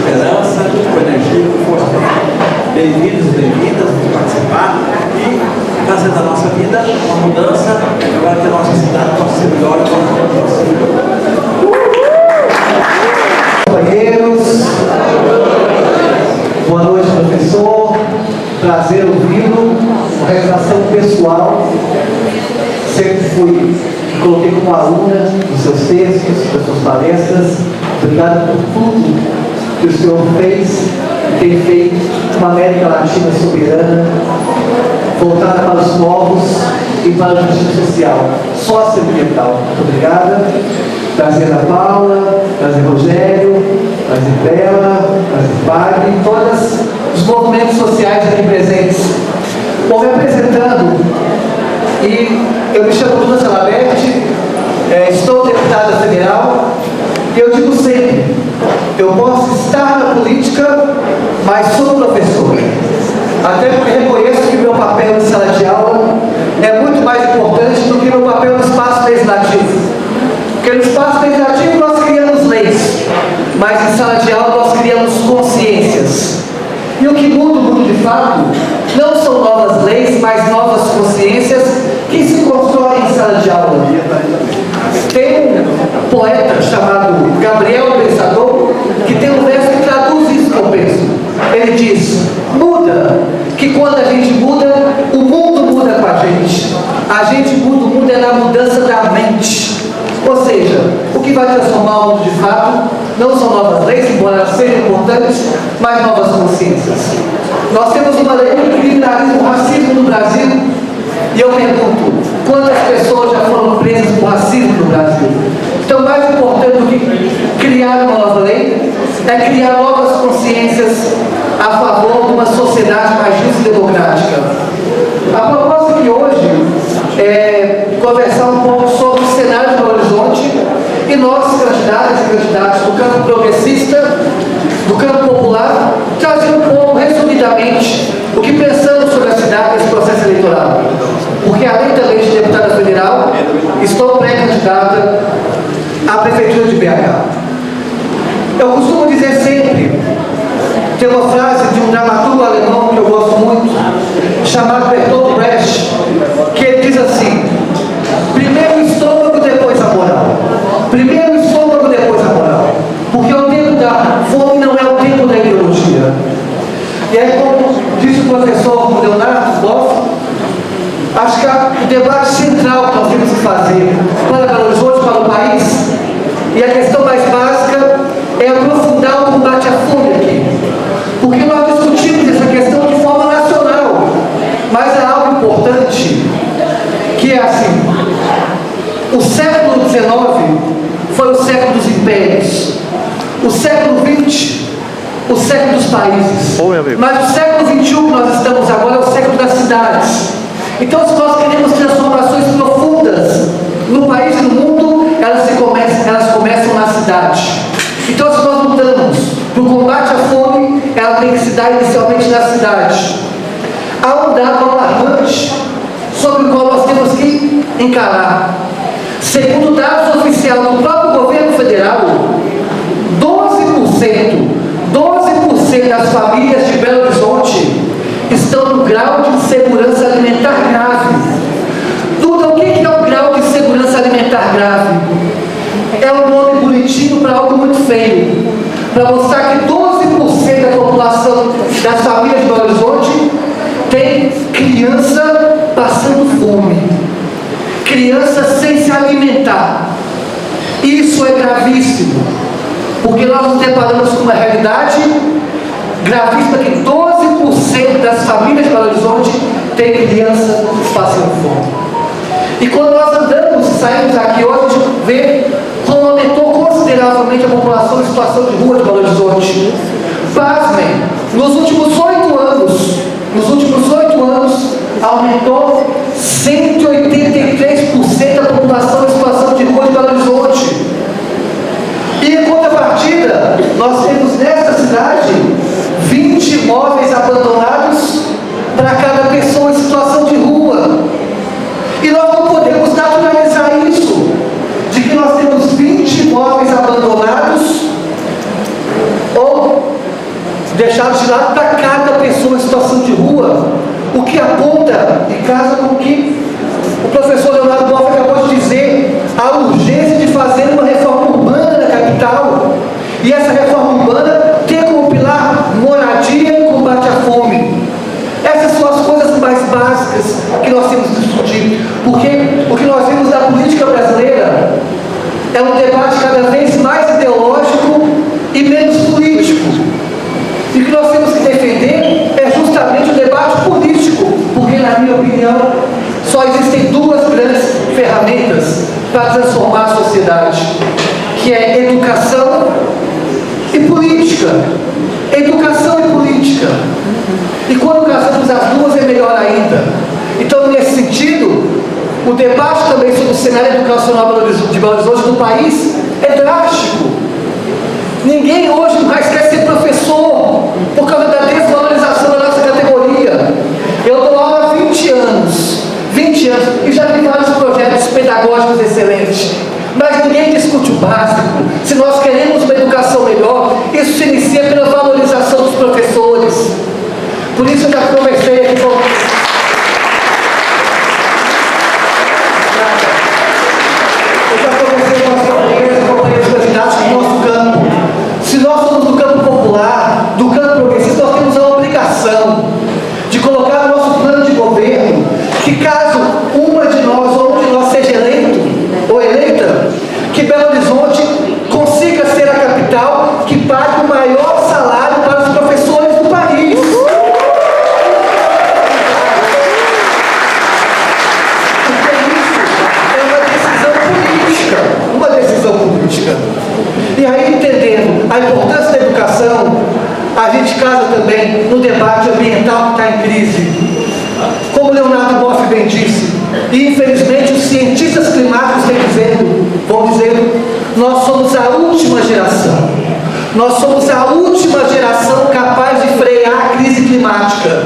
esperança, com energia, com força. Bem-vindos e bem-vindas por participar e fazer da nossa vida uma mudança, agora que a nossa cidade possa ser melhor e companheiros, boa noite, professor, prazer ouvi-lo, uma realização pessoal, sempre coloquei como aluna dos seus textos, das suas palestras. Obrigado por tudo que o senhor fez e tem feito uma América Latina soberana, voltada para os povos e para a justiça social, socioambiental. Muito obrigada. Prazer Ana Paula, prazer Rogério, prazer Bela, prazer Fábio e todos os movimentos sociais aqui presentes. Bom, me apresentando, e eu me chamo Lula Salabete, estou deputada federal, e eu digo sempre, eu posso estar na política, mas sou professor. Até porque reconheço que meu papel em sala de aula é muito mais importante do que meu papel no espaço legislativo. Porque no espaço legislativo nós criamos leis, mas em sala de aula nós criamos consciências. E o que muda o mundo de fato não são novas leis, mas novas consciências que se constroem em sala de aula. Tem um poeta chamado Gabriel Pensador que tem um verso que traduz isso que eu penso. Ele diz: muda, que quando a gente muda, o mundo muda com a gente muda o mundo é na mudança da mente. Ou seja, o que vai transformar o mundo de fato não são novas leis, embora elas sejam importantes, mas novas consciências. Nós temos uma lei que criminaliza o racismo no Brasil, e eu pergunto, quantas pessoas já foram presas por racismo no Brasil? Então, mais importante do que criar uma nova lei, é criar novas consciências a favor de uma sociedade mais justa e democrática. A proposta aqui hoje é conversar um pouco sobre o cenário do Horizonte e nós, candidatas e candidatos do campo progressista, do campo popular, trazer um pouco, resumidamente, o que pensamos sobre a cidade nesse processo eleitoral. Porque, além também de deputada federal, estou pré-candidata à Prefeitura de BH. Eu costumo dizer sempre, tem uma frase de um dramaturgo alemão que eu gosto muito, chamado Bertolt Brecht, que ele diz assim: primeiro o estômago, depois a moral. Primeiro o estômago, depois a moral. Porque o tempo da fome não é o tempo da ideologia. E aí, como disse o professor Leonardo Boff, acho que o debate central que nós temos que fazer para Belo Horizonte, para o país, e a questão mais básica é aprofundar o combate à fome aqui. Porque nós discutimos essa questão de forma nacional, mas há algo importante, que é assim: o século XIX foi o século dos impérios, o século XX, o século dos países, mas o século XXI que nós estamos agora é o século das cidades. Então, se nós queremos transformações profundas no país e no mundo, elas começam na cidade. Então, se nós lutamos para o combate à fome, ela tem que se dar inicialmente na cidade. Há um dado alarmante sobre o qual nós temos que encarar. Segundo dados oficiais do próprio governo federal, 12% das famílias de Belo Horizonte estão no grau de insegurança alimentar grave. Duda, o que é o grau de insegurança alimentar grave? É um nome bonitinho para algo muito feio, para mostrar que 12% da população das famílias de Belo Horizonte tem criança passando fome, criança sem se alimentar. Isso é gravíssimo, porque nós nos deparamos com uma realidade gravíssima que 12% das famílias de Belo Horizonte tem criança passando fome. E quando nós andamos e saímos aqui hoje, a gente vê como aumentou consideravelmente a população em situação de rua de Belo Horizonte. Pasmem, nos últimos 8 anos, aumentou 183% a população em situação de rua de Belo Horizonte. E em contrapartida, nós temos nesta cidade 20 imóveis abandonados para cada pessoa em situação de rua. E nós não podemos naturalizar isso, de que nós temos 20 imóveis abandonados ou deixados de lado para cada pessoa em situação de rua, o que aponta e casa com o que o professor Leonardo Boff acabou de dizer, a urgência de fazer uma reforma urbana na capital, e essa reforma urbana tem como pilar moradia e combate à fome. Essas são as coisas mais básicas que nós temos que discutir, porque o que nós vemos na política brasileira é um debate cada vez mais ideológico e menos político. E o que nós temos que defender é justamente o debate político, porque, na minha opinião, só existem duas grandes ferramentas para transformar a sociedade, que é educação e política. Educação e política. E quando casamos as duas é melhor ainda. Então, nesse sentido, o debate também sobre o cenário educacional de Belo Horizonte do país é drástico. Ninguém hoje mais quer ser professor por causa da desvalorização da nossa categoria. Eu dou aula há 20 anos, e já vi vários projetos pedagógicos excelentes. Mas ninguém discute o básico. Se nós queremos uma educação melhor, isso se inicia pela valorização dos professores. Por isso eu já conversei aqui com... companheiros candidatos do nosso campo. Se nós somos do campo popular, do campo progressista, nós temos a obrigação de colocar no nosso plano de governo que, caso uma de nós ou um de nós seja eleito ou eleita, que Belo Horizonte consiga ser a capital que pague o maior salário para os professores do país. Porque isso é uma decisão política. E aí, entendendo a importância da educação, a gente casa também no debate ambiental que está em crise. Como Leonardo Boff bem disse, e infelizmente os cientistas climáticos vão dizendo, nós somos a última geração. Nós somos a última geração capaz de frear a crise climática.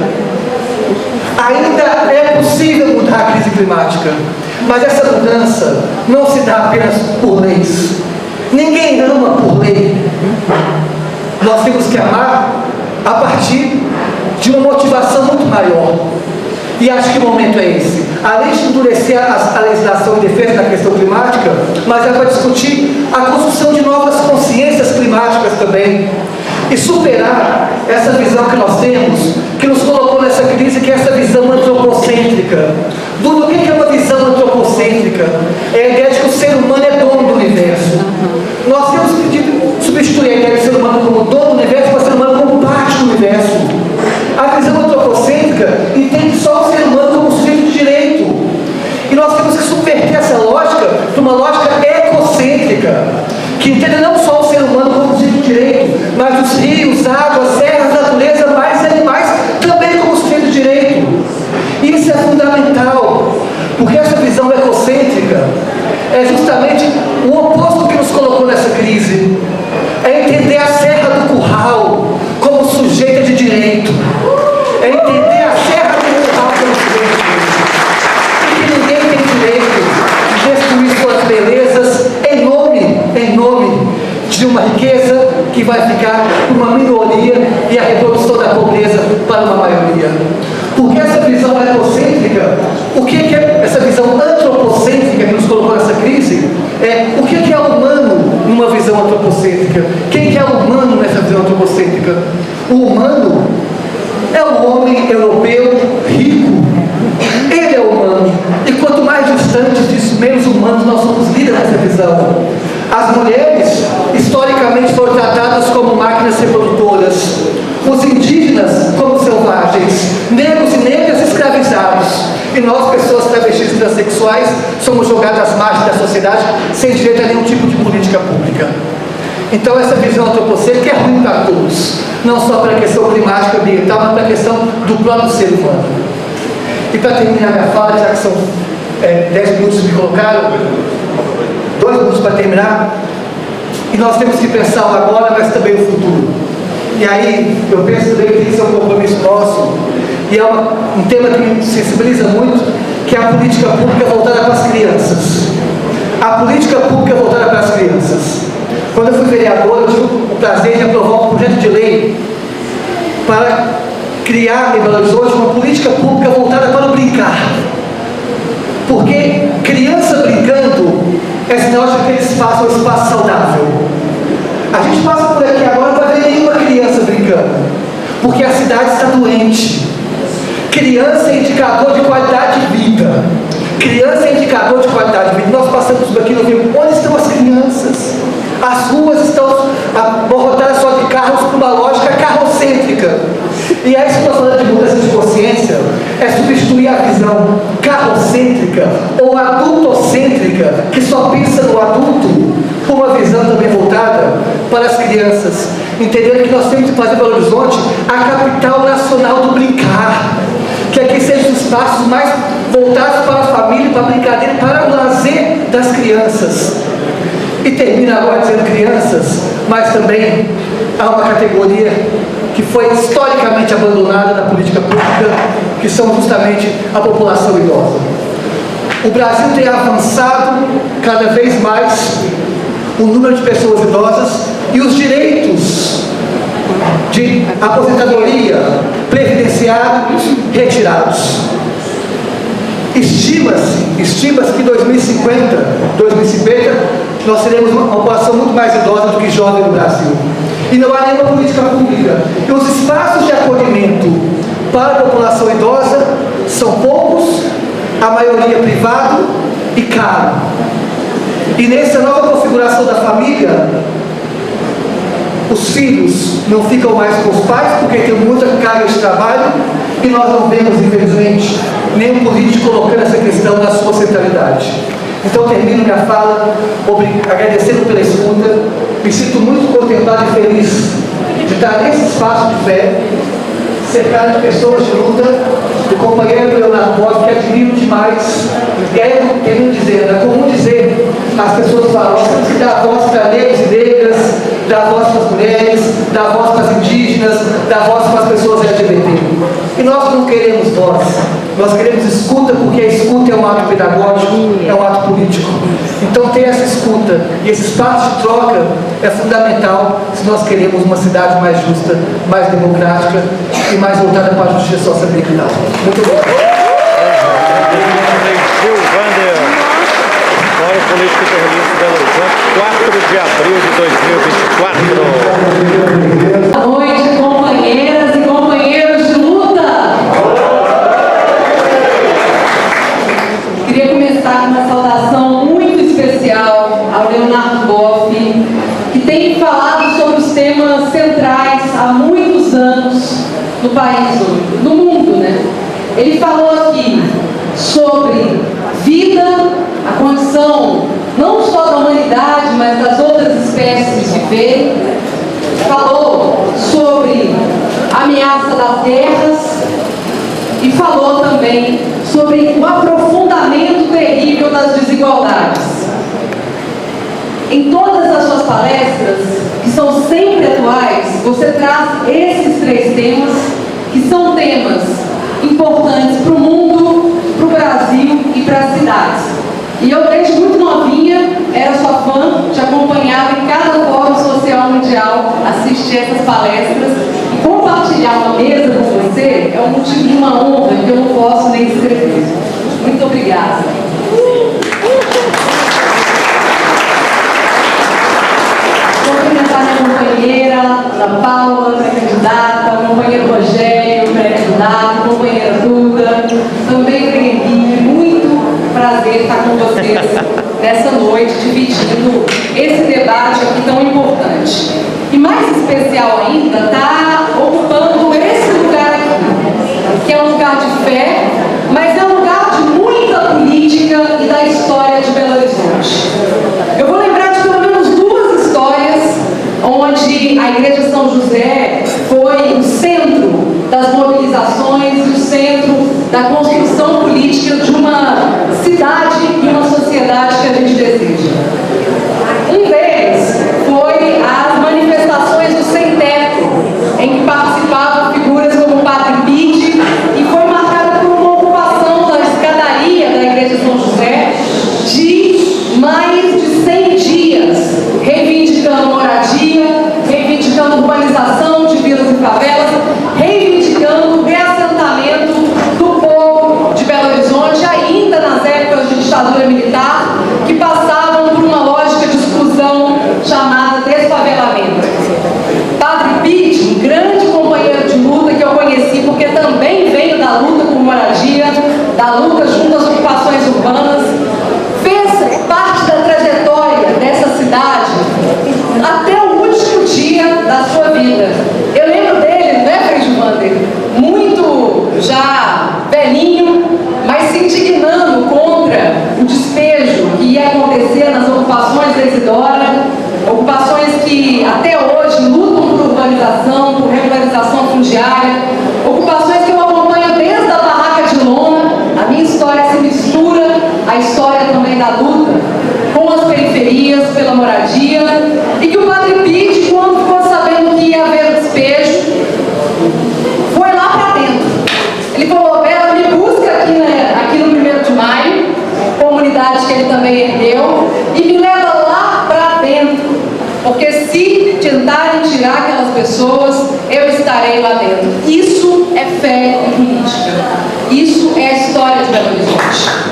Ainda é possível mudar a crise climática, mas essa mudança não se dá apenas por leis. Ninguém ama por lei. Nós temos que amar a partir de uma motivação muito maior. E acho que o momento é esse. Além de endurecer a legislação em defesa da questão climática, mas ela vai discutir a construção de novas consciências climáticas também. E superar essa visão que nós temos, que nos colocou nessa crise, que é essa visão antropocêntrica. Duda, o que é uma visão antropocêntrica? É a ideia de que o ser humano é dono do universo. Nós temos que substituir a ideia do ser humano como dono do universo para o ser humano como parte do universo. A visão antropocêntrica entende só o ser humano como sujeito de direito. E nós temos que subverter essa lógica para uma lógica ecocêntrica, que entende não só o ser humano como sujeito de direito, mas os rios, águas, serras, natureza, mais animais também como sujeito de direito. Isso é fundamental, porque essa visão ecocêntrica é justamente o oposto que nos colocou nessa crise. É entender a Serra do Curral como sujeita de direito. É entender a Serra do Curral como sujeito de direito. E que ninguém tem direito de destruir suas belezas em nome de uma riqueza que vai ficar para uma minoria e a reprodução da pobreza para uma maioria. Porque essa visão ecocêntrica, o que é essa visão antropocêntrica que nos colocou nessa crise? O que é o humano numa visão antropocêntrica? Quem que é o humano nessa visão antropocêntrica? O humano é o homem europeu rico. Ele é o humano. E quanto mais distantes disso, menos humanos nós somos líderes nessa visão. As mulheres, historicamente, foram tratadas como máquinas reprodutoras. Os indígenas como selvagens. Negros e negras escravizados. E nós, pessoas travestis e transexuais, somos jogadas às margens da sociedade sem direito a nenhum tipo de política pública. Então essa visão antropocêntrica é ruim para todos. Não só para a questão climática e ambiental, mas para a questão do próprio ser humano. E para terminar minha fala, já que são 10 minutos que me colocaram, 2 minutos para terminar, e nós temos que pensar o agora, mas também o futuro. E aí, eu penso também que tem que ser um compromisso nosso, e é um tema que me sensibiliza muito, que é a política pública voltada para as crianças. A política pública voltada para as crianças. Quando eu fui vereador, eu tive o prazer de aprovar um projeto de lei criar em Belo Horizonte uma política pública voltada para o brincar. Porque criança brincando é sinal de que aquele espaço é um espaço saudável. A gente passa por aqui agora e não vai ver nenhuma criança brincando, porque a cidade está doente. Criança é indicador de qualidade de vida. Criança é indicador de qualidade de vida. Nós passamos por aqui e não vimos onde estão as crianças. As ruas estão aborrotadas só de carros com uma lógica carrocêntrica. E aí, se nós falando de mudança de consciência, é substituir a visão carrocêntrica ou adultocêntrica, que só pensa no adulto, por uma visão também voltada para as crianças. Entendendo que nós temos que fazer Belo Horizonte a capital nacional do brincar. Que aqui sejam os espaços mais voltados para a família, para a brincadeira, para o lazer das crianças. E termina agora dizendo crianças, mas também há uma categoria que foi historicamente abandonada na política pública, que são justamente a população idosa. O Brasil tem avançado cada vez mais o número de pessoas idosas e os direitos de aposentadoria, previdenciários retirados. Estima-se que em 2050, nós teremos uma população muito mais idosa do que jovem no Brasil. E não há nenhuma política pública. E os espaços de acolhimento para a população idosa são poucos, a maioria privado e caro. E nessa nova configuração da família, os filhos não ficam mais com os pais porque tem muita carga de trabalho e nós não vemos, infelizmente, nenhum político colocando essa questão na sua centralidade. Então termino minha fala agradecendo pela escuta. Me sinto muito contemplado e feliz de estar nesse espaço de fé, cercado de pessoas de luta, do companheiro Leonardo Boff, que admiro demais. E aí eu termino dizendo, é comum dizer, as pessoas falam, nós temos que dar voz para negros e negras, dar voz para as mulheres, dar voz para as indígenas, dar voz para as pessoas LGBT. E nós não queremos voz, nós queremos escuta, porque a escuta é um ato pedagógico, é um ato político. Então ter essa escuta e esse espaço de troca é fundamental se nós queremos uma cidade mais justa, mais democrática e mais voltada para a justiça socioambiental. Muito obrigado. Fórum Político Terrorista Belo Horizonte, 4 de abril de 2024. Boa noite, companheiras e companheiros de luta. Queria começar com uma saudação muito especial ao Leonardo Boff, que tem falado sobre os temas centrais há muitos anos no país, no mundo, né? Ele falou aqui sobre vida, a condição não só da humanidade, mas das outras espécies de viver. Falou sobre a ameaça das guerras e falou também sobre o aprofundamento terrível das desigualdades. Em todas as suas palestras, que são sempre atuais, você traz esses 3 temas, que são temas importantes para o mundo, para o Brasil e para as cidades. E eu, desde muito novinha, era sua fã, te acompanhava em cada fórum social mundial, assistir essas palestras. E compartilhar uma mesa com você é um motivo de uma honra que eu não posso nem escrever. Muito obrigada. Vou cumprimentar minha companheira, Ana Paula, pré-candidata, o companheiro Rogério, pré-candidato, a companheira Duda, também Preguinho. Muito prazer estar com vocês nessa noite, dividindo esse debate aqui tão importante. E mais especial ainda, está ocupando esse lugar aqui, que é um lugar de fé, mas é um lugar de muita política e da história de Belo Horizonte. Eu vou lembrar de pelo menos 2 histórias onde a Igreja São José foi o centro das mobilizações, o centro da construção política de uma cidade e uma sociedade que a gente deseja. Um deles foi as manifestações do Sem Teto, em que participavam figuras como o Padre Pide, e foi marcada por uma ocupação da escadaria da Igreja São José de mais de 100 dias, reivindicando moradia, reivindicando urbanização de vilas e favelas, reivindicando ditadura militar, que passavam por uma lógica de exclusão chamada desfavelamento. Padre Pete, um grande companheiro de luta que eu conheci porque também veio da luta por moradia, da luta junto às ocupações urbanas, fez parte da trajetória dessa cidade até o último dia da sua vida. Eu lembro dele, né, Frei Gilvander, muito já velhinho, mas se indignando contra o despejo que ia acontecer nas ocupações da Isidora, ocupações que até hoje lutam por urbanização, por regularização fundiária, ocupações que eu acompanho desde a barraca de lona. A minha história se mistura à história também da luta com as periferias pela moradia, e que o Padre Pete, quando ficou sabendo que ia haver o despejo, foi lá para dentro. Ele falou: Bela, me busca aqui no 1º de maio, comunidade que ele também ergueu, e me leva lá para dentro, porque se tentarem tirar aquelas pessoas, eu estarei lá dentro. Isso é fé e política. Isso é a história de Belo Horizonte.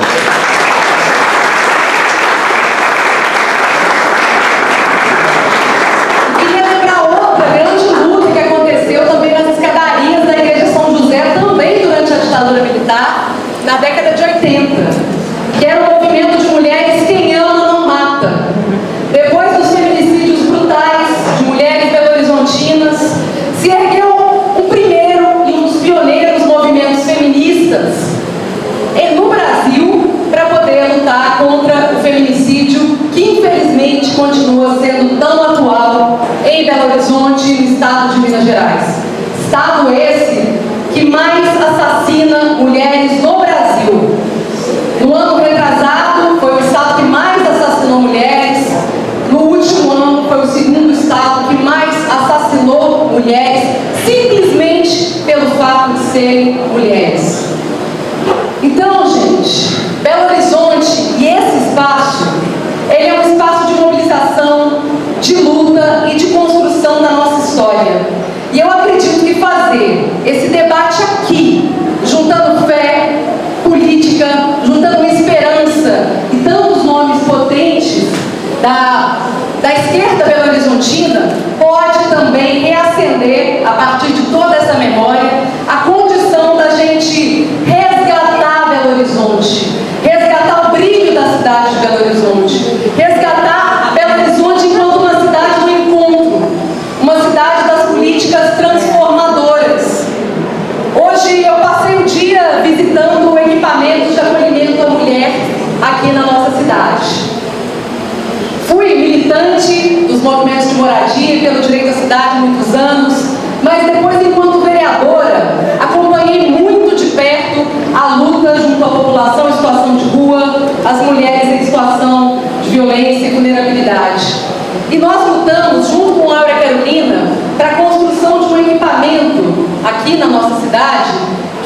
Na década de 80, que era o movimento de mulheres Quem Ama Não Mata. Depois dos feminicídios brutais de mulheres belo-horizontinas, se ergueu o primeiro e um dos pioneiros movimentos feministas no Brasil para poder lutar contra o feminicídio, que infelizmente continua sendo tão atual em Belo Horizonte e no estado de Minas Gerais. Estado esse que mais assassina mulheres no Brasil. No ano retrasado, foi o estado que mais assassinou mulheres. No último ano, foi o 2º estado que mais assassinou mulheres, simplesmente pelo fato de serem mulheres. Então, gente, Belo Horizonte e esse espaço, ele é um espaço de mobilização, de luta e de construção da nossa história. E eu acredito que fazer esse debate aqui, juntando fé, política, juntando esperança e tantos nomes potentes da esquerda belo-horizontina, pode também reacender, a partir de toda essa memória, a condição da gente resgatar Belo Horizonte, resgatar o brilho da cidade de Belo Horizonte, resgatar Belo Horizonte enquanto uma cidade do encontro, uma cidade das políticas transformadoras. Hoje eu passei o dia visitando equipamentos de acolhimento à mulher aqui na nossa cidade. Fui militante dos movimentos de moradia pelo direito à cidade há muitos anos, mas depois, enquanto vereadora, acompanhei muito de perto a luta junto à população em situação de rua, as mulheres em situação de violência e vulnerabilidade. E nós lutamos junto com Laura Carolina para a construção de um equipamento aqui na nossa cidade,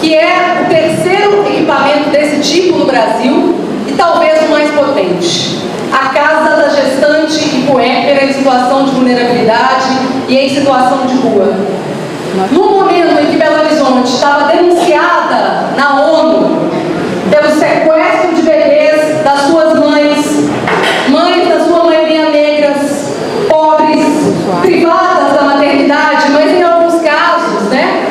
que é o 3º equipamento desse tipo no Brasil e talvez o mais potente. A Casa da Gestante e Puérpera em situação de vulnerabilidade e em situação de rua. No momento em que Belo Horizonte estava denunciada na ONU pelo sequestro de bebês das suas mães, mães da sua maioria negras, pobres, privadas da maternidade, mas em alguns casos, né,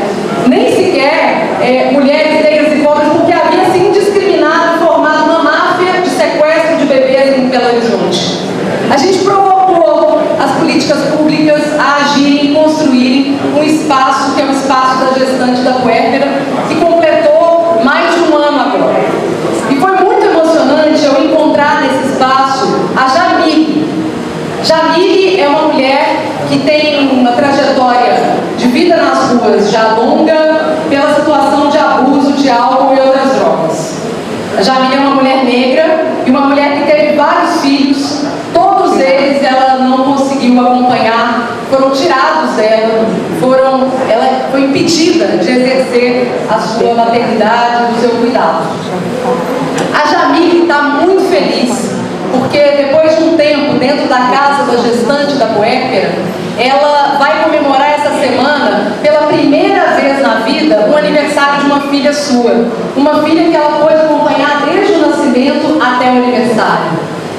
nem sequer mulheres negras e pobres, porque havia se indiscriminado e formado uma máfia de sequestro de bebês em Belo Horizonte. A gente provocou as políticas públicas a agirem e construírem um espaço que é o espaço da Gestante da Puérpera, que completou mais de um ano agora. E foi muito emocionante eu encontrar nesse espaço a Jamile. Jamile é uma mulher que tem uma trajetória de vida nas ruas já longa pela situação de abuso de álcool e outras drogas. A Jamile é uma mulher negra e uma mulher que teve vários filhos, todos eles ela não conseguiu acompanhar, foram tirados dela, ela foi impedida de exercer a sua maternidade, o seu cuidado. A Jamile está muito feliz, porque depois de um tempo dentro da Casa da Gestante da Puérpera, ela vai comemorar essa semana, pela primeira vez na vida, o aniversário de uma filha sua. Uma filha que ela pôde acompanhar desde o nascimento até o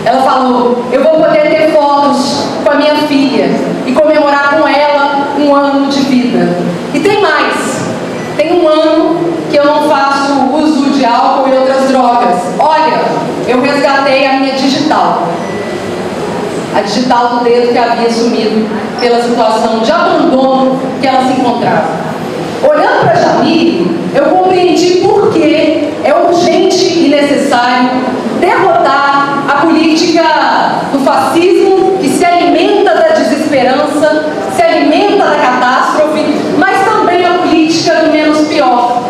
Ela falou: eu vou poder ter fotos com a minha filha e comemorar com ela um ano de vida. E tem mais. Tem um ano que eu não faço uso de álcool e outras drogas. Olha, eu resgatei a minha digital. A digital do dedo que havia sumido pela situação de abandono que ela se encontrava. Olhando para a Jamile, eu compreendi por que é urgente e necessário derrotar a política do fascismo que se alimenta da desesperança, se alimenta da catástrofe, mas também a política do menos pior.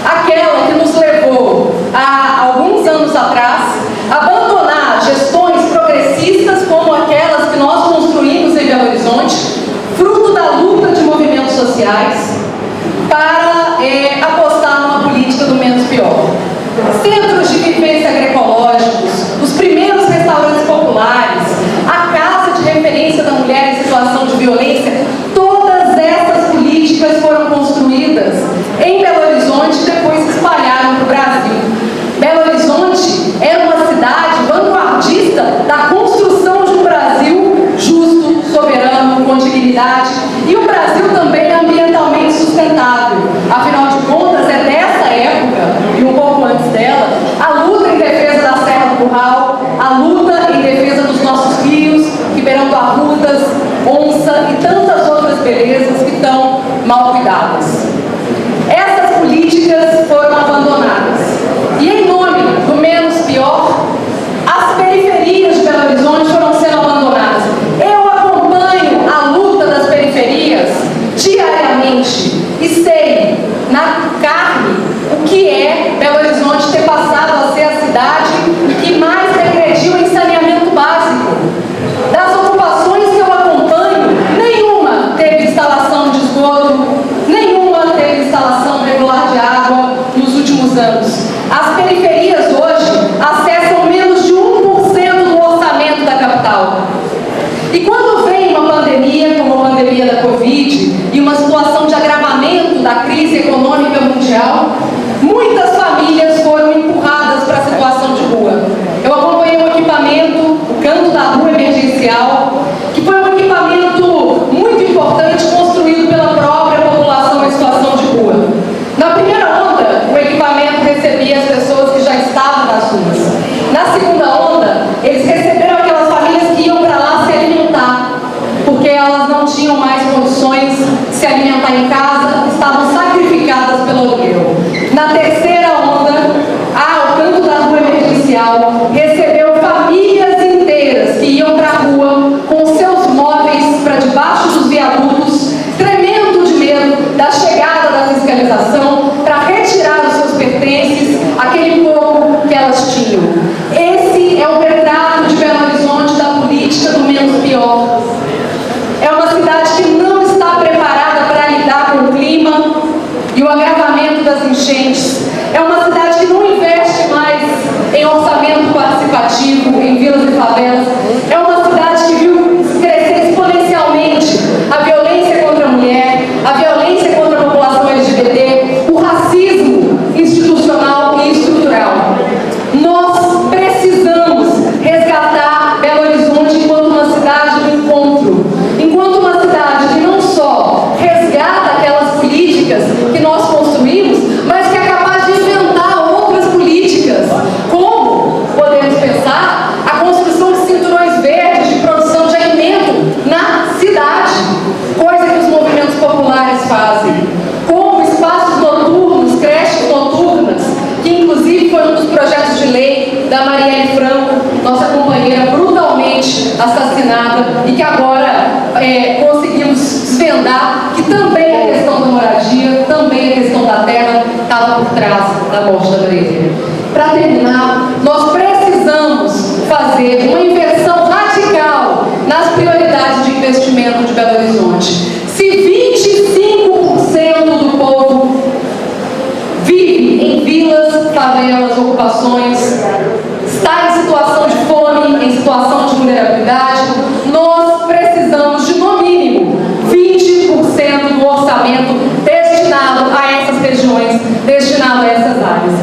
Aquela que nos levou, há alguns anos atrás, a abandonar gestões progressistas como aquelas que nós construímos em Belo Horizonte, fruto da luta de movimentos sociais, para apostar numa política do menos pior. Centros de vivência agroecológicos, os primeiros restaurantes populares, a casa de referência da mulher em situação de violência, todas essas políticas foram construídas em Belo Horizonte e depois se espalharam para o Brasil. Belo Horizonte era uma cidade vanguardista da construção de um Brasil justo, soberano, com dignidade, e um Brasil também ambientalmente sustentável. Afinal de contas, é dessa época, e um pouco antes dela, a luta em defesa da Serra do Curral, a luta em defesa dos nossos rios, Ribeirão do Arrudas, Onça e tantas outras belezas que estão mal cuidadas. Essas políticas foram abandonadas. E em nome do menos pior, as periferias de Belo Horizonte foram sendo abandonadas. Eu acompanho a luta das periferias diariamente e sei na carne o que é Belo Horizonte ter passado a ser a cidade que mais regrediu em saneamento básico. Das ocupações que eu acompanho, nenhuma teve instalação de esgoto, nenhuma teve instalação regular de água nos últimos anos. As periferias hoje acessam menos de 1% do orçamento da capital. E quando vem uma pandemia, como a pandemia da Covid, e uma situação de agravamento da crise econômica mundial, muitas famílias foram empurradas para a situação de rua. Eu acompanhei um equipamento, o Canto da Rua Emergencial, que foi um equipamento muito importante construído pela própria população em situação de rua. Na primeira onda, o equipamento recebia as pessoas que já estavam nas ruas. Na segunda onda, eles receberam aquelas famílias que iam para lá se alimentar, porque elas não tinham mais condições de se alimentar em casa, estavam sacrificadas pelo aluguel. Na terceira onda, o Canto da Rua Emergencial recebeu famílias inteiras que iam para a rua com seus móveis para debaixo dos viadutos, tremendo de medo da chegada da fiscalização para retirar os seus pertences, aquele pouco que elas tinham. Esse é o retrato de Belo Horizonte da política do menos pior. É uma cidade que não está preparada para lidar com o clima e o agravamento das enchentes. É uma cidade que não investe mais em orçamento participativo, em vilas e favelas. É uma cidade que viu crescer exponencialmente a violência contra a mulher, a violência contra a população LGBT, o racismo institucional e estrutural. Nós precisamos resgatar Belo Horizonte enquanto uma cidade do encontro, enquanto uma cidade que não só resgata aquelas políticas que nós construímos, mas que é capaz de inventar outras políticas, como podemos pensar a construção de cinturões verdes de produção de alimento na cidade, coisa que os movimentos populares fazem, como espaços noturnos, creches noturnas, que inclusive foi um dos projetos de lei da Marielle Franco, nossa companheira brutalmente assassinada, e que agora conseguimos desvendar que também a questão da moradia, também a questão da terra estava por trás da morte da Marielle. Para terminar, nós precisamos fazer uma inversão radical nas prioridades de investimento de Belo Horizonte. Se 25% do povo vive em vilas, favelas, ocupações, está em situação de fome, em situação de vulnerabilidade, nós precisamos de, no mínimo, 20% do orçamento destinado a essas regiões, destinado a essas áreas.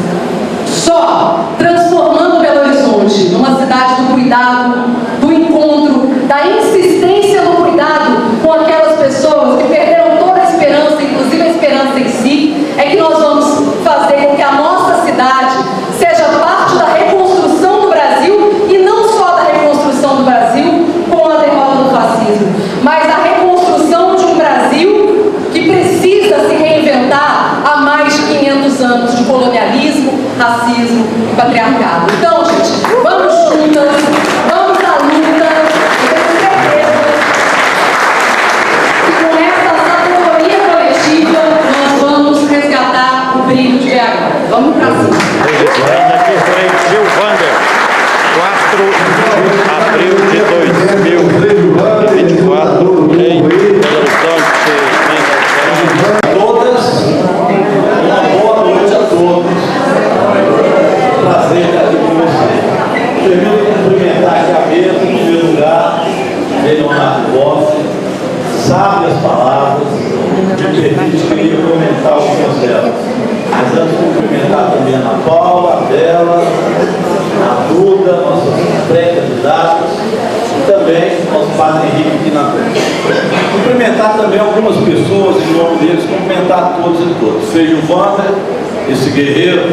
Só transformando Belo Horizonte numa cidade do cuidado, precisa se reinventar há mais de 500 anos de colonialismo, racismo e patriarcado. Então, gente, vamos juntas, vamos à luta. Eu tenho certeza que com essa sabedoria coletiva nós vamos resgatar o brilho de BH. Vamos pra cima. Registrando aqui frente Gil Vander, 4 de abril de 2024, em Belo Horizonte, Minas Gerais. Todas, uma boa noite a todos. Prazer estar aqui com vocês. Primeiro, cumprimentar aqui a mesa, em primeiro lugar, Leonardo Boff, sabe as palavras, me permite que eu comentar algumas delas. Mas antes de cumprimentar também a Ana Paula, a Bela, a Duda, nossos pré-candidatos, e também nosso padre Henrique aqui na frente. Cumprimentar também algumas pessoas, em nome deles, cumprimentar todos e todas. Seja o Wander, esse guerreiro,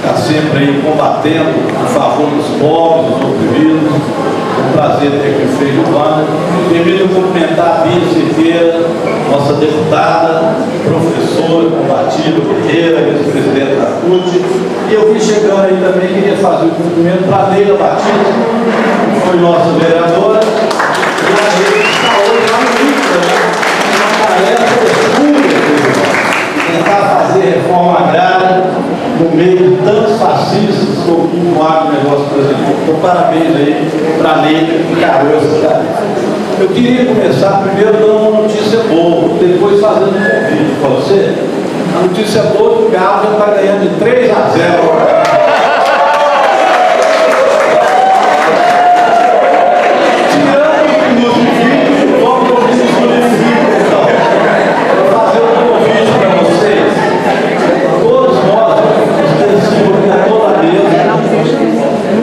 está sempre aí combatendo a favor dos pobres, dos oprimidos. É um prazer ter aqui o Feio Wander. Permito cumprimentar a Bia Cerqueira, nossa deputada, professora, combativa, guerreira, ex-presidente da CUT. E eu vim chegando aí também, queria fazer o cumprimento para a Neila Batista, que foi nossa vereadora. E a Neila está hoje lá no INCRA, uma tarefa escura, tentar fazer reforma agrária no meio de tantos fascistas que ocupam o agronegócio brasileiro. Então, parabéns aí para a Neila que encarou essa tarefa. Eu queria começar primeiro dando uma notícia boa, depois fazendo um convite para você. A notícia boa é que o Galo já está ganhando de 3 a 0.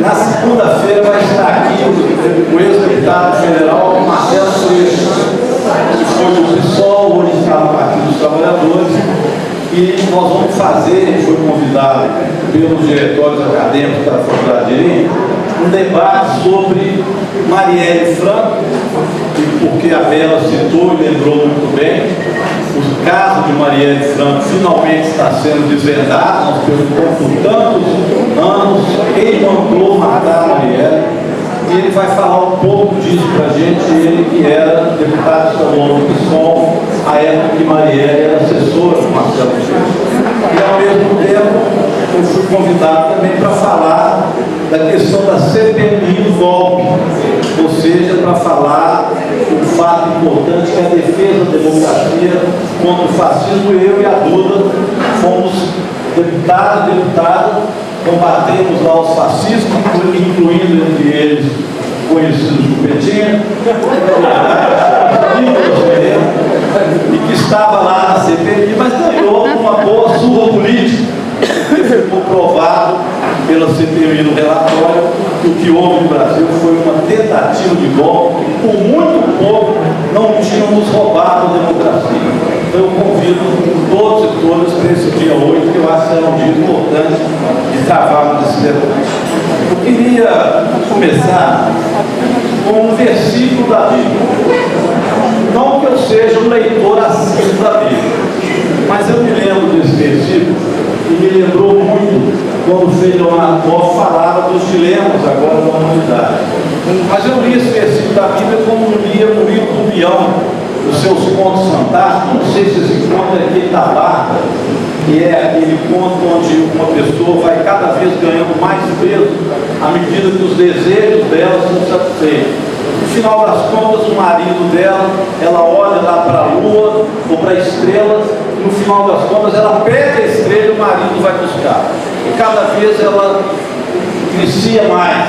Na segunda-feira vai estar aqui o ex-deputado federal Marcelo Freixo, que foi do PSOL, hoje está no Partido dos Trabalhadores, e nós vamos fazer, foi convidado pelos diretórios acadêmicos da Faculdade de Direito, um debate sobre Marielle Franco, porque a Bela citou e lembrou muito bem. O caso de Marielle Franco finalmente está sendo desvendado. Nós perguntamos por tantos anos quem mandou matar a Marielle, e ele vai falar um pouco disso para a gente. Ele que era deputado estadual do PSOL, a época que Marielle era assessora do Marcelo Freixo. E ao mesmo tempo eu fui convidado também para falar da questão da CPMI do golpe, ou seja, para falar um fato importante que é a defesa da democracia contra o fascismo. Eu e a Duda fomos deputados e deputadas, combatemos lá os fascistas, incluindo entre eles conhecidos do Petinha, e que estava lá na CPMI, mas ganhou uma boa surra política, que ficou provado pela CPMI no relatório que o que houve no Brasil foi uma tentativa de golpe, e por muito pouco não tínhamos roubado a democracia. Então eu convido todos e todas para esse dia 8, que eu acho que será um dia importante de trabalho nesse debate. Eu queria começar com um versículo da Bíblia. Não que eu seja um leitor assíduo da Bíblia, mas eu me lembro desse versículo e me lembrou muito quando o Frei Leonardo Boff falava dos dilemas agora da humanidade. Mas eu li esse versículo da Bíblia como lia o livro do Bião, os seus contos fantásticos. Não sei se esse conto é aquele da barca, que é aquele conto onde uma pessoa vai cada vez ganhando mais peso à medida que os desejos dela são satisfeitos. No final das contas, o marido dela, ela olha lá para a lua ou para a estrela, e no final das contas ela pega a estrela e o marido vai buscar. E cada vez ela crescia mais,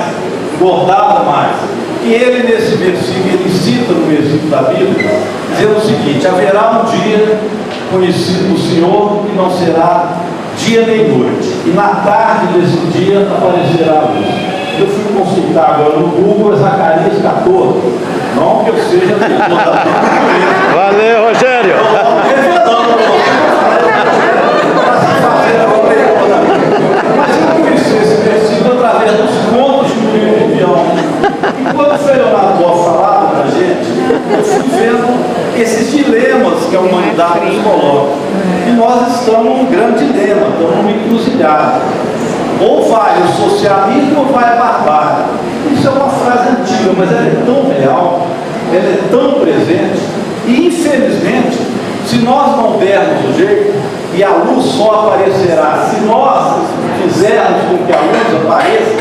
engordava mais. E ele, nesse versículo, ele cita no versículo da Bíblia, dizendo o seguinte: haverá um dia conhecido do Senhor que não será dia nem noite, e na tarde desse dia aparecerá a luz. Eu fui consultar agora no Google Zacarias 14, não que eu seja leitor da Bíblia. Valeu, Rogério! Mas eu conheci esse versículo através dos contos do livro do Bião. Enquanto o Frei Leonardo Boff falava para a gente, eu fui vendo esses dilemas que a humanidade nos coloca. estamos num grande dilema, estamos numa encruzilhada. Ou vai o socialismo ou vai a barbárie. Isso é uma frase antiga, mas ela é tão real, ela é tão presente, e infelizmente, se nós não dermos o jeito, e a luz só aparecerá se nós fizermos com que a luz apareça,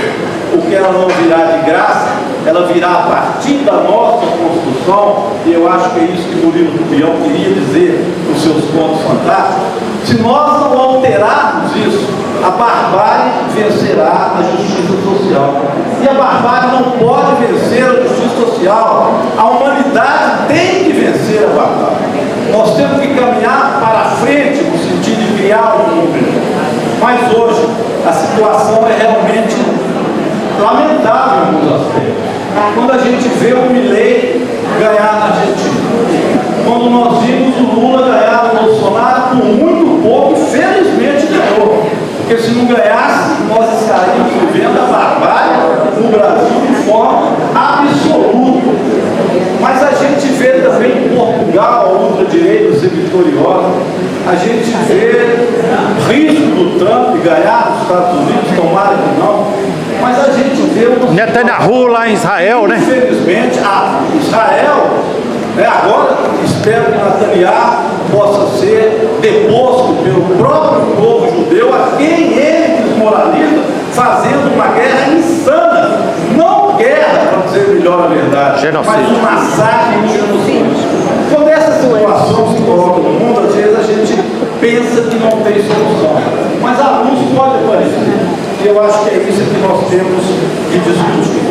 porque ela não virá de graça, ela virá a partir da nossa construção, e eu acho que é isso que Murilo Rubião queria dizer nos seus contos fantásticos. Se nós não alterarmos isso, a barbárie vencerá a justiça social. E a barbárie não pode vencer a justiça social. A humanidade tem que vencer a barbárie. Nós temos que caminhar para frente no sentido de criar um mundo. Mas hoje a situação é realmente lamentável em alguns aspectos. Quando a gente vê o Milei ganhar na Argentina, quando nós vimos o Lula ganhar no Bolsonaro por muito pouco, felizmente ganhou. Porque se não ganhasse, nós estaríamos vivendo a barbárie no Brasil de forma absoluta. Mas a gente vê também em Portugal a ultradireita ser vitoriosa. A gente vê risco do Trump ganhar nos Estados Unidos, tomara que não. Mas a gente vê uma Netanyahu lá em Israel, né? Infelizmente, Israel, agora espero que Netanyahu possa ser deposto pelo próprio povo judeu, a quem ele desmoraliza, fazendo uma guerra insana. Não guerra, para dizer melhor a verdade, genocídio. mas um massacre e um genocídio. Quando essa situação se coloca no mundo, às vezes a gente pensa que não tem solução. Mas a luz pode aparecer. E eu acho que é isso que nós temos de discutir.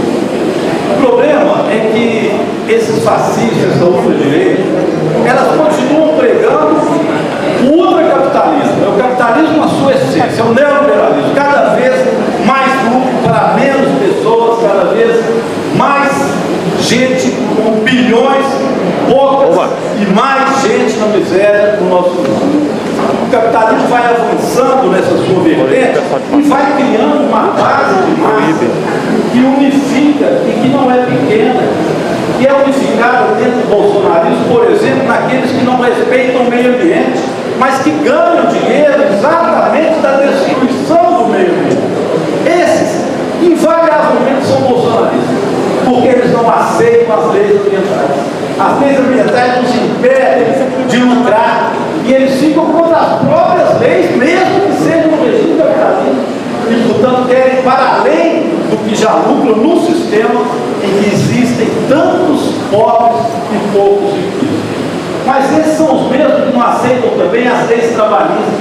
O problema é que esses fascistas, essa ultradireita, elas continuam pregando o ultracapitalismo. É o capitalismo na sua essência, é o neoliberalismo. Cada vez mais lucro para menos pessoas, cada vez mais gente com bilhões, poucas e mais gente na miséria no nosso mundo. O capitalismo vai avançando nessa sua vertente e vai criando uma base de massa que unifica e que não é pequena, que é unificada dentro do bolsonarismo, por exemplo, naqueles que não respeitam o meio ambiente, mas que ganham dinheiro exatamente da destruição do meio ambiente. Esses, invariavelmente, são bolsonaristas, porque eles não aceitam as leis ambientais. As leis ambientais nos impedem de lucrar e eles ficam contra as próprias leis, mesmo que seja no regime capitalista. E, portanto, querem para além do que já lucram no sistema em que existem tantos pobres e poucos ricos. Mas esses são os mesmos que não aceitam também as leis trabalhistas.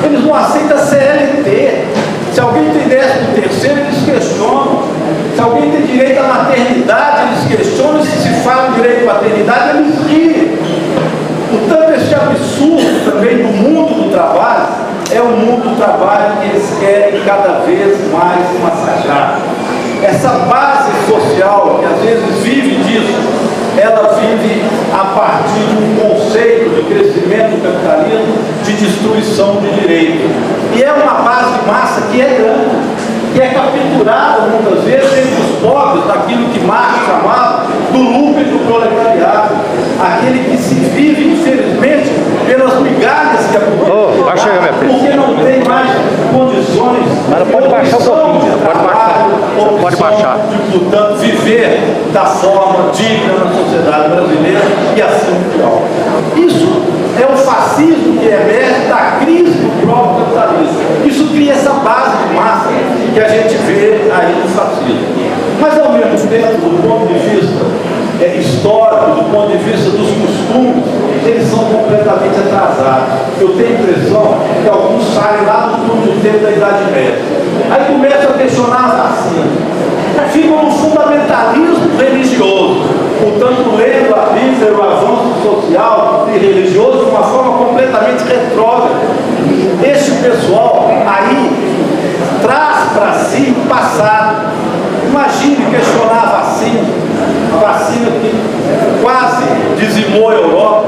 Eles não aceitam a CLT. Se alguém tem 13º, eles questionam. Se alguém tem direito à maternidade, eles questionam. E se fala em direito à paternidade, eles riem. Portanto, esse absurdo também do mundo do trabalho é o mundo do trabalho que eles querem cada vez mais massacrar. Essa base social, que às vezes vive disso, ela vive a partir de um conceito de crescimento do capitalismo, de destruição de direitos. E é uma base de massa que é grande, que é capturada muitas vezes entre os pobres, naquilo que Marx chamava do lucro e do proletariado, aquele que se vive, infelizmente, pelas migalhas que a população porque não tem mais condições. Mas pode baixar um pouquinho, pode baixar. De, portanto, viver da forma digna na sociedade brasileira e assim igual. Isso é o fascismo que emerge da crise do próprio capitalismo. Isso cria essa base de massa que a gente vê aí no fascismo. Mas, ao mesmo tempo, do ponto de vista histórico, do ponto de vista dos costumes, eles são completamente atrasados. Eu tenho a impressão que alguns saem lá do tempo da Idade Média. Aí começam a questionar a vacina. Ficam no fundamentalismo religioso, portanto, lendo a Bíblia e o avanço social e religioso de uma forma completamente retrógrada. Este pessoal aí traz para si o passado. Imagine questionar a vacina que quase dizimou a Europa,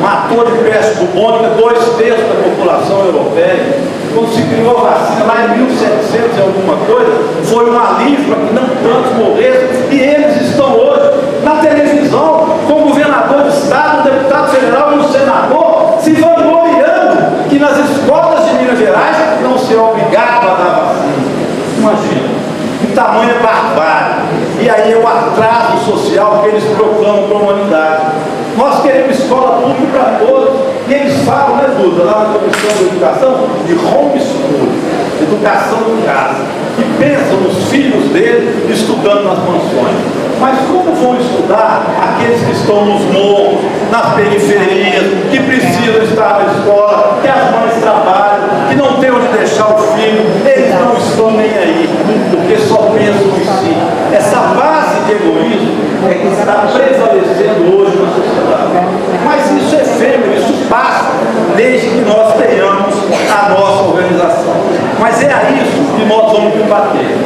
matou de peste bubônica 2/3 da população europeia. Quando se criou a vacina lá em 1700 e alguma coisa, foi um alívio para que não tantos morressem, e eles estão hoje na televisão com o governador de estado, o deputado federal e o senador se vangloriando que nas escolas aí é o atraso social que eles proclamam para a humanidade. Nós queremos escola pública para todos, e eles falam, né, Duda, lá na Comissão de Educação, de homeschool, educação em casa, que pensam nos filhos deles estudando nas mansões. Mas como vão estudar aqueles que estão nos morros, nas periferias, que precisam estar na escola, que as mães trabalham, que não tem onde deixar o filho? Eles não estão nem aí, porque só pensam em si. Essa base de egoísmo é que está prevalecendo hoje na sociedade. Mas isso é efêmero, isso passa desde que nós tenhamos a nossa organização. Mas é a isso que nós vamos debater.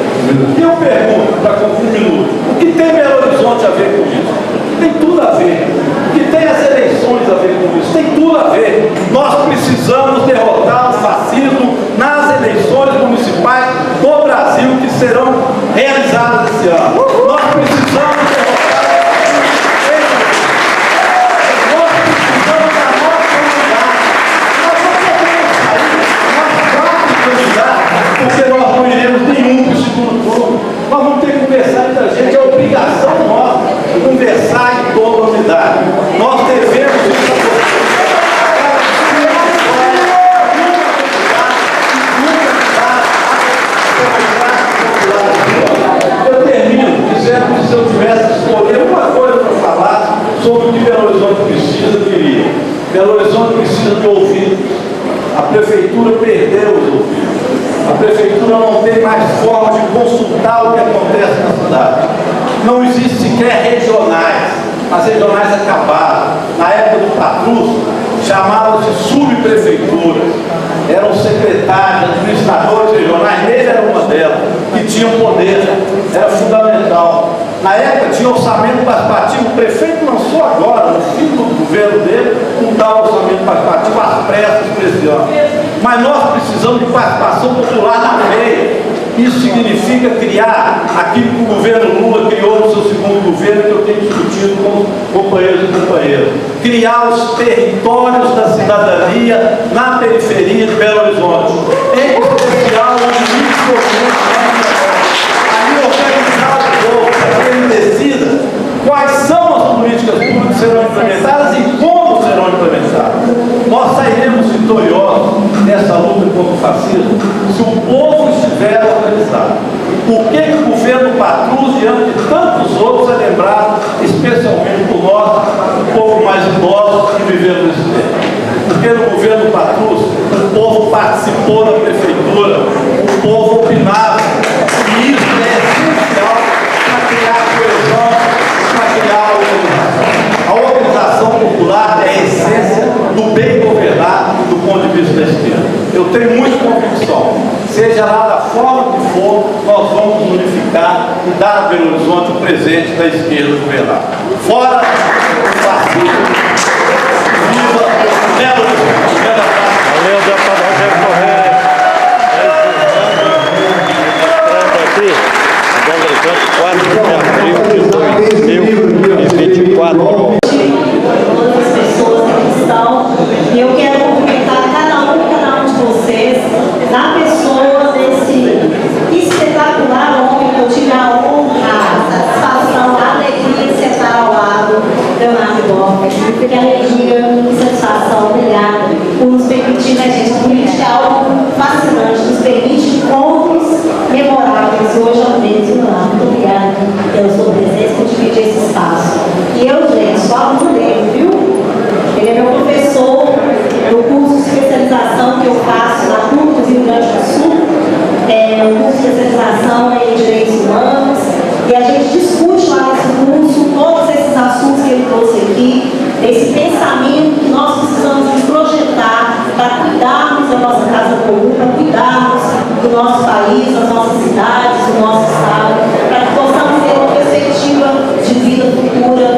E eu pergunto, para concluir um minuto, o que tem Belo Horizonte a ver com isso? Tem tudo a ver. O que tem as eleições a ver com isso? Tem tudo a ver. Nós precisamos derrotar o fascismo nas eleições municipais do Brasil que serão realizadas esse ano. Nós precisamos derrotar porque nós não iremos nenhum para o segundo turno. Nós vamos ter que conversar entre a gente, é obrigação nossa conversar em toda a unidade. Nós devemos eu termino dizendo que se eu tivesse que escolher uma coisa para falar sobre o que Belo Horizonte precisa, eu diria: Belo Horizonte precisa de ouvidos. A prefeitura perdeu os ouvidos. A prefeitura não tem mais forma de consultar o que acontece na cidade. Não existe sequer regionais. As regionais acabaram. Na época do Patrus, chamavam-se subprefeituras. Eram secretários, administradores regionais, ele era uma delas, que tinham poder. Era fundamental. Na época tinha orçamento participativo. O prefeito lançou agora, no fim do governo dele, um tal orçamento participativo às pressas para esse ano. Mas nós precisamos de participação popular na veia. Isso significa criar aquilo que o governo Lula criou no seu segundo governo, que eu tenho discutido com os companheiros e companheiras. Criar os territórios da cidadania na periferia de Belo Horizonte. Em especial, onde ali organizar o povo para que ele decida quais são as políticas públicas que serão implementadas e como serão implementadas. Nós sairemos vitoriosos nessa luta contra o fascismo se o povo estiver organizado. Por que o governo Patrus, diante de tantos outros, é lembrado especialmente por nós, um pouco mais idosos que vivemos nesse tempo? Porque no governo Patrus, o povo participou da prefeitura, o povo opinava, e isso é essencial para criar coesão, para criar a organização. A organização popular é a essência do bem governado do ponto de vista da esquerda. Eu tenho muita convicção, seja lá da forma que for, nós vamos nos unificar e dar a Belo Horizonte o presente da esquerda governar. Fora o fascismo, viva Belo Horizonte. Valeu, deputado Rogério Correia. Aqui, Belo Horizonte, 4 de abril de 2024. Todas as pessoas que estão, e eu quero cumprimentar cada um de vocês na pessoa desse espetacular homem que eu tive a honra, a satisfação, a alegria de sentar ao lado do Leonardo Boff. Que alegria, que satisfação, obrigada por nos permitir, né, gente? A política é algo fascinante, nos permite encontros memoráveis. Hoje é um deles, Leonardo. Muito obrigada pela sua presença, por dividir esse espaço. E eu, gente, sou aluno dele, viu? Ele é meu professor no curso de especialização que eu faço na PUC do Rio Grande do Sul. O curso de especialização em Direitos Humanos. E a gente discute lá nesse curso todos esses assuntos que ele trouxe aqui, esse pensamento que nós precisamos nos projetar para cuidarmos da nossa casa comum, para cuidarmos do nosso país, das nossas cidades, do nosso estado, para que possamos ter uma perspectiva de vida futura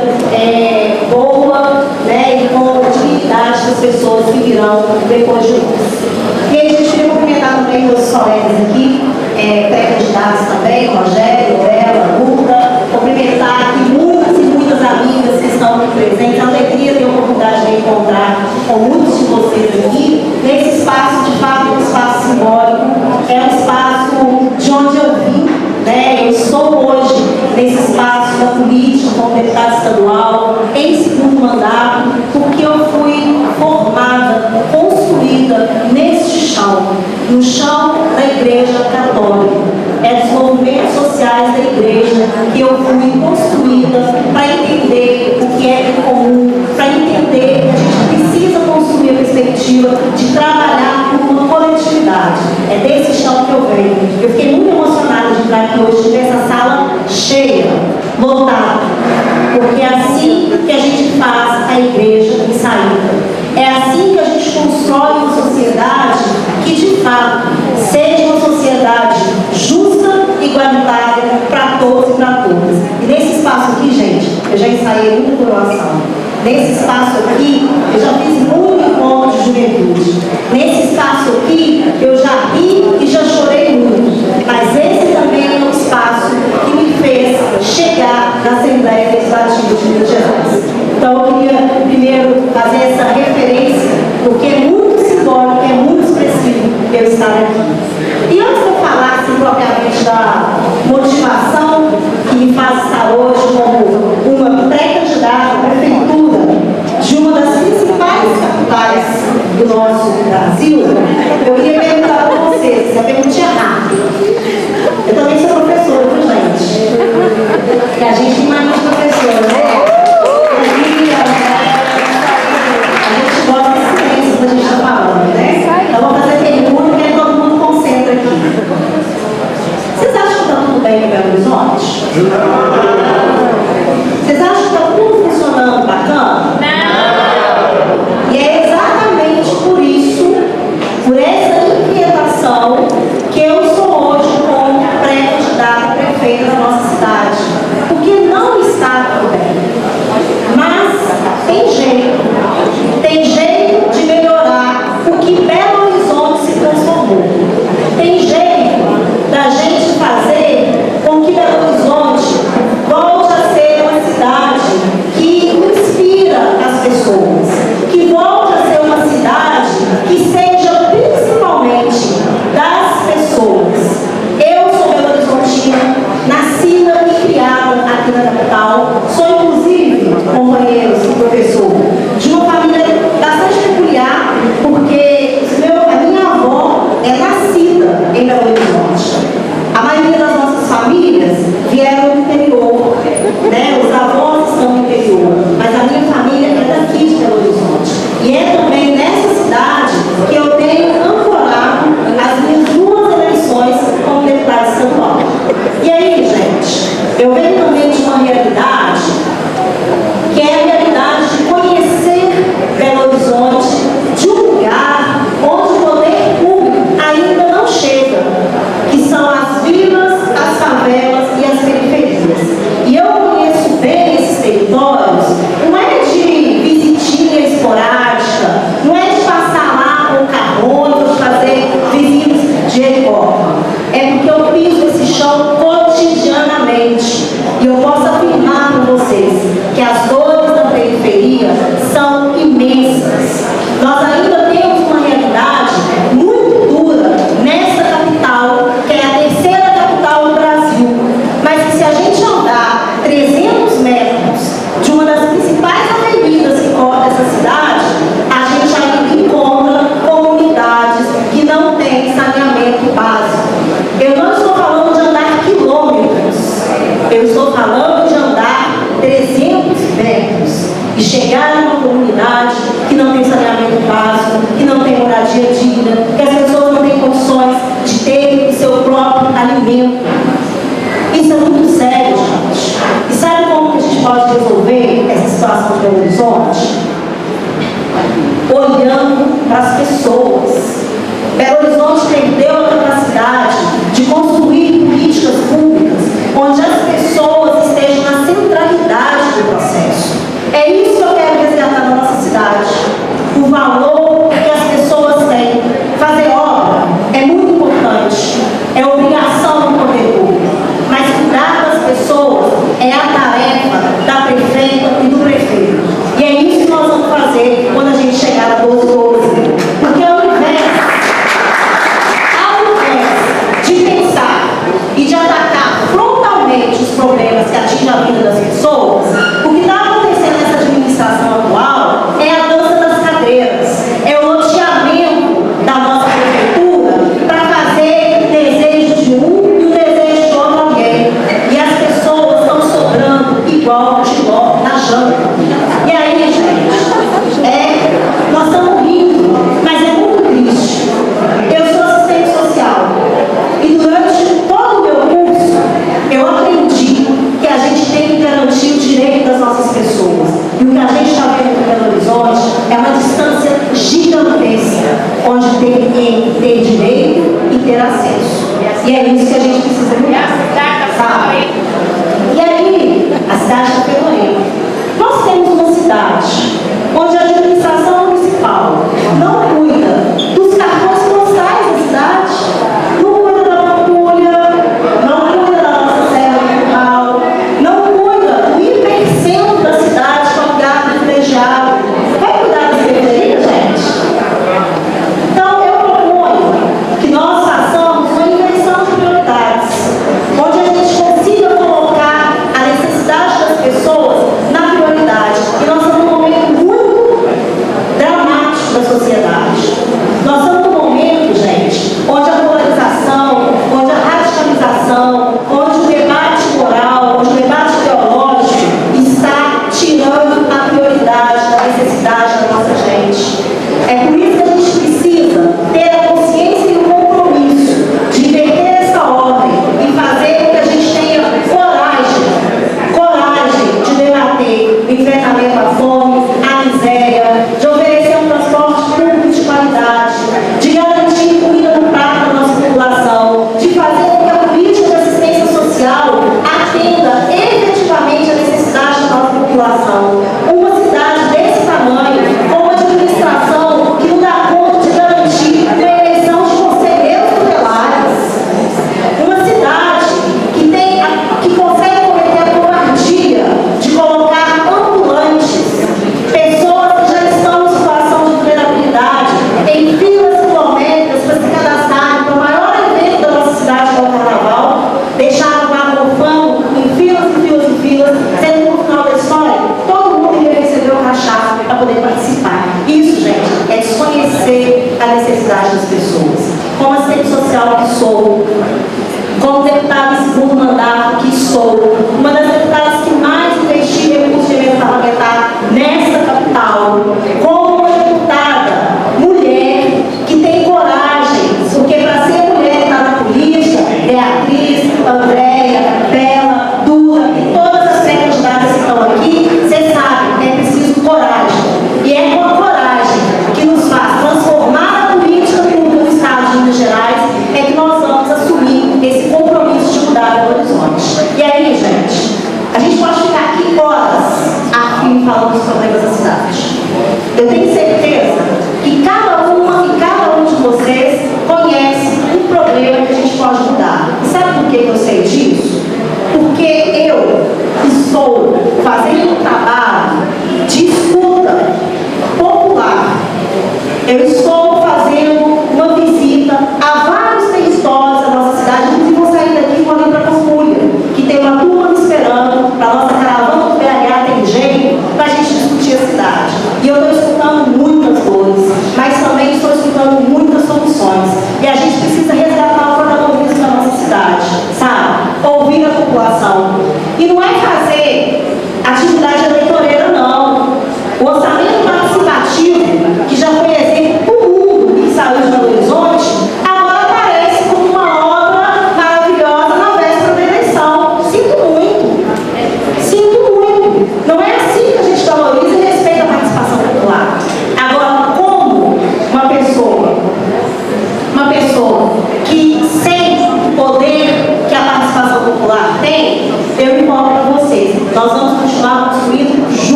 boa, né, e com dignidade das pessoas que virão depois de nós. E aí a gente queria cumprimentar também meus colegas aqui, pré-candidatos também, Rogério, Bela, Luta, cumprimentar aqui muitas e muitas amigas que estão aqui presentes. A alegria de ter a oportunidade de encontrar com muitos de vocês aqui, nesse espaço, de fato, um espaço simbólico, é um espaço de onde eu vim, né? Eu estou hoje nesse espaço no chão da Igreja Católica. É dos movimentos sociais da Igreja que eu fui construída para entender o que é comum, para entender que a gente precisa construir a perspectiva de trabalhar com uma coletividade. É desse chão que eu venho. Eu fiquei muito emocionada de entrar aqui hoje nessa sala cheia, lotada, porque é assim que a gente faz a igreja em saída. É assim que a gente constrói uma sociedade que, de fato, seja uma sociedade justa, igualitária para todos e para todas. E nesse espaço aqui, gente, eu já ensaiei muita coroação. Nesse espaço aqui, eu já fiz muito encontro de juventude. Nesse espaço aqui, eu já ri e já chorei muito. Mas esse também é um espaço que me fez chegar na Assembleia Legislativa de Minas Gerais. Então, eu queria primeiro fazer essa referência, porque é muito simbólico, é muito expressivo eu estar aqui. E antes de eu falar assim, propriamente da motivação que me faz estar hoje como uma pré-candidata à prefeitura de uma das principais capitais do nosso Brasil, eu queria perguntar para vocês, a pergunta é rápida. Eu também sou professora, viu, gente? E a gente tem mais professora, né? A gente gosta de silêncio quando a gente está falando, né? Então, vou fazer pergunta que todo mundo concentra aqui. Vocês acham que está tudo bem em Belo Horizonte? Vocês acham que está tudo funcionando bacana? Não! E é exatamente por isso, por essa inquietação, que eu sou hoje como pré-candidata a prefeita da nossa cidade. Porque não está tudo bem. Mas tem jeito de melhorar o que Belo Horizonte se transformou. Tem jeito da gente fazer com que Belo Horizonte volte a ser uma cidade que inspira as pessoas, que volte a ser uma cidade que seja principalmente das pessoas. Eu sou Belo Horizontina, nascida e criada aqui na capital, sou inclusive, companheiros e professor, de uma família bastante peculiar, porque a minha avó é nascida em Belo Horizonte. A maioria das nossas famílias vieram do interior, né? Os avós estão no interior, mas a minha família é daqui de Belo Horizonte. E é também nessa cidade que eu tenho ancorado as minhas duas eleições como deputada estadual. E aí, gente, eu venho também de uma realidade que é a realidade de conhecer Belo Horizonte, de um lugar onde o poder público ainda não chega, que são as vilas, as favelas e as periferias. E eu conheço bem esses territórios, não é de visitinha esporádica, não é de passar lá com carrões ou de fazer visitas de helicóptero. É porque eu piso esse chão cotidianamente. E eu posso afirmar para vocês que as dores da periferia são imensas. Nós ainda temos uma realidade muito dura nessa capital, que é a terceira capital do Brasil. Mas que se a gente andar 300 metros de uma das principais avenidas que corta essa cidade, a gente ainda encontra comunidades que não têm saneamento básico. Eu não estou falando de andar quilômetros, eu estou falando de andar 300 metros e chegar em uma comunidade que não tem saneamento básico, que não tem moradia digna, que as pessoas não têm condições de ter o seu próprio alimento. Isso é muito sério, gente. E sabe como que a gente pode resolver essa situação de Belo Horizonte? Olhando para as pessoas. Belo Horizonte perdeu a capacidade de construir políticas públicas onde as pessoas estejam na centralidade do processo. É isso que eu quero resgatar na nossa cidade. O valor que as pessoas têm. Fazer obra é muito importante, é obrigação do poder público. Mas cuidar das pessoas é a tarefa da prefeita e do prefeito. E é isso que nós vamos fazer quando a gente chegar a 12. Porque ao invés de pensar entre ter direito e ter acesso. E é isso que a gente precisa mudar. Sabe? E aí, a cidade está pioneira. Nós temos uma cidade onde a administração municipal não cuida dos cartões postais da cidade, não cuida da patrulha, não cuida da nossa serra cultural, não cuida do hipercentro da cidade com a gata privilegiada. Vai cuidar das periferias, gente? Então, eu proponho que nós façamos uma inversão de prioridades, onde a gente consiga colocar a necessidade das pessoas na prioridade. E nós estamos num momento muito dramático da sociedade. Nós estamos num momento, gente, onde a polarização, onde a radicalização, onde o debate moral, onde o debate ideológico está tirando a prioridade da necessidade da nossa gente. É por isso que a gente precisa ter a consciência e o compromisso de inverter essa ordem e fazer com que a gente tenha coragem de debater o enfrentamento à fome, à miséria, de oferecer um transporte público de qualidade, de garantir comida no prato da nossa população, de fazer com que a política de assistência social atenda efetivamente a necessidade da nossa população. Uma cidade desse tamanho, com uma administração que não dá conta de garantir uma eleição de conselheiros tutelares, uma cidade que consegue cometer a covardia de colocar ambulantes, pessoas que já estão em situação de vulnerabilidade, em filas quilométricas para se cadastrarem para o maior evento da nossa cidade, que é o Carnaval, deixaram lá mofando em filas e filas e filas, sendo que no final da história todo mundo iria receber o crachá para poder participar. Isso, gente, é desconhecer a necessidade das pessoas. Como assistente social que sou, como deputada em segundo mandato que sou, uma das deputadas que mais investiu em recursos de emenda parlamentar nessa capital, como uma deputada mulher que tem coragem, porque para ser mulher que está na política, Beatriz, Andréia, Bela, Dura e todas as pré-candidatas que estão aqui, vocês sabem, é preciso coragem. E é com a coragem que nos faz transformar a política pública do Estado de Minas Gerais, é que nós vamos assumir esse compromisso de mudar o horizonte. E aí, gente,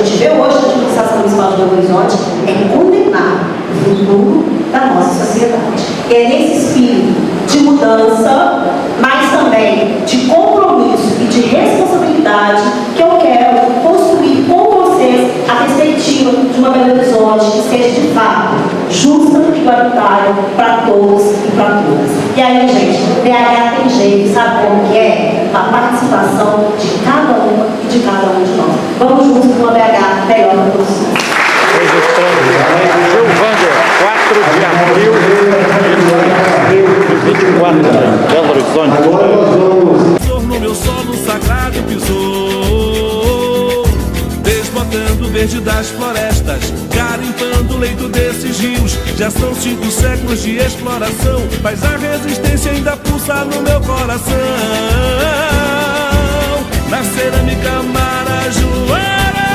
gente vê hoje na administração municipal de Belo Horizonte é condenar o futuro da nossa sociedade. E é nesse espírito de mudança, mas também de compromisso e de responsabilidade que eu quero construir com vocês a perspectiva de uma Belo Horizonte que seja de fato justa e igualitária para todos e para todas. E aí, gente, BH tem jeito, sabe como que é? A participação de cada uma e de cada um de nós. Vamos juntos com uma BH melhor para todos nós. Registrando Gilvander, 4 de abril de 24, Belo Horizonte. Agora nós vamos. No meu solo sagrado pisou, desbotando o verde das florestas, garimpando o leito desses rios. Já são 5 séculos de exploração, mas a resistência ainda pulsa no meu coração. Na cerâmica marajoara